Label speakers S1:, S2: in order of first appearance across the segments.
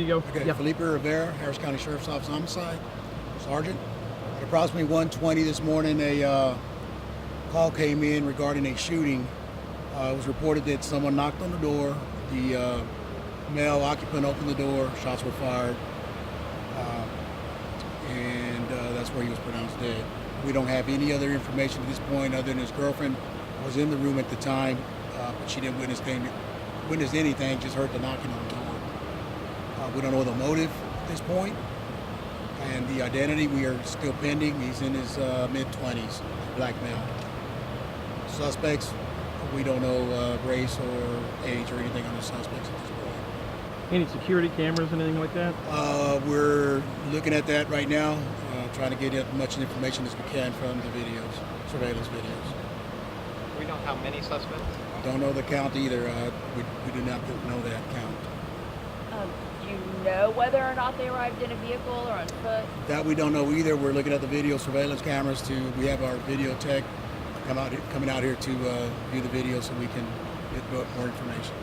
S1: go.
S2: Okay,
S1: Yep.
S2: Felipe Rivera, Harris County Sheriff's Office Homicide, Sergeant. At approximately 1:20 this morning, a call came in regarding a shooting. It was reported that someone knocked on the door. The male occupant opened the door, shots were fired, and that's where he was pronounced dead. We don't have any other information at this point other than his girlfriend was in the room at the time, but she didn't witness anything, just heard the knocking on the door. We don't know the motive at this point, and the identity we are still pending. He's in his mid-20s, black male. Suspects, we don't know race or age or anything on the suspects at this point.
S1: Any security cameras, anything like that?
S2: We're looking at that right now, trying to get as much information as we can from the videos, surveillance videos.
S3: We know how many suspects?
S2: Don't know the count either. We do not know that count.
S4: Do you know whether or not they arrived in a vehicle or on foot?
S2: That we don't know either. We're looking at the video surveillance cameras. We have our video tech coming out here to view the video so we can get more information.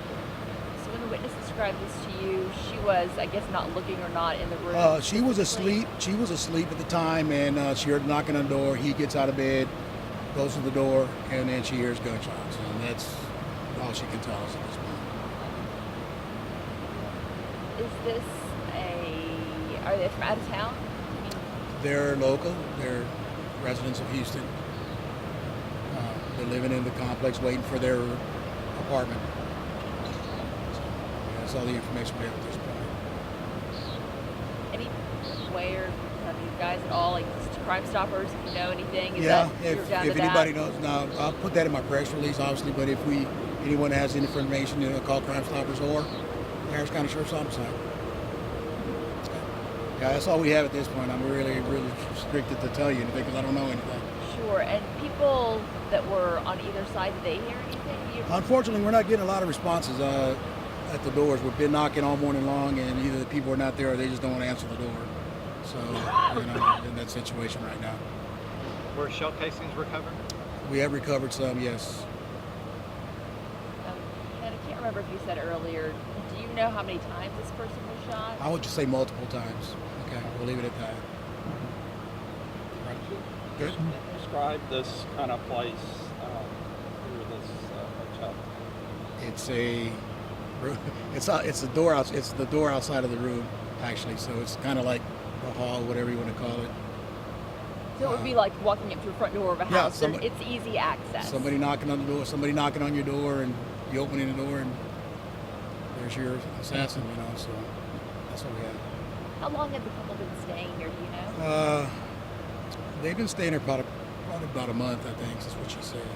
S4: So when the witness described this to you, she was, I guess, not looking or not in the room?
S2: She was asleep. She was asleep at the time, and she heard knocking on the door. He gets out of bed, goes to the door, and then she hears gunshots. And that's all she can tell us at this point.
S4: Is this are they from out of town?
S2: They're local. They're residents of Houston. They're living in the complex waiting for their apartment. So, that's all the information we have at this point.
S4: Any way or have you guys at all, like just Crime Stoppers, if you know anything?
S2: If anybody knows, now I'll put that in my press release, obviously, but if anyone has any information, call Crime Stoppers or Harris County Sheriff's Homicide. Yeah, that's all we have at this point. I'm really restricted to tell you anything because I don't know anything.
S4: Sure, and people that were on either side, did they hear anything?
S2: Unfortunately, we're not getting a lot of responses at the doors. We've been knocking all morning long, and either the people are not there or they just don't want to answer the door. So, in that situation right now.
S3: Were shell casings recovered?
S2: We have recovered some, yes.
S4: And I can't remember if you said earlier, do you know how many times this person was shot?
S2: I would just say multiple times. Okay, we'll leave it at that. Right. Good.
S5: Describe this kind of place through this hotel.
S2: It's the door outside of the room, actually. So it's kind of like a hall, whatever you want to call it.
S4: So it would be like walking up to a front door of a house.
S2: Yeah,
S4: it's easy access.
S2: Somebody knocking on the door, somebody knocking on your door, and you opening the door, and there's your assassin. So that's what we have.
S4: How long have the couple been staying here? Do you know?
S2: They've been staying here probably about a month, I think. That's what she said.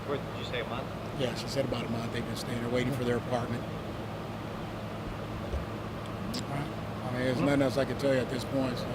S3: What, did you say a month?
S2: Yeah, she said about a month. They've been staying here waiting for their apartment. All right. I mean, there's nothing else I can tell you at this point. So.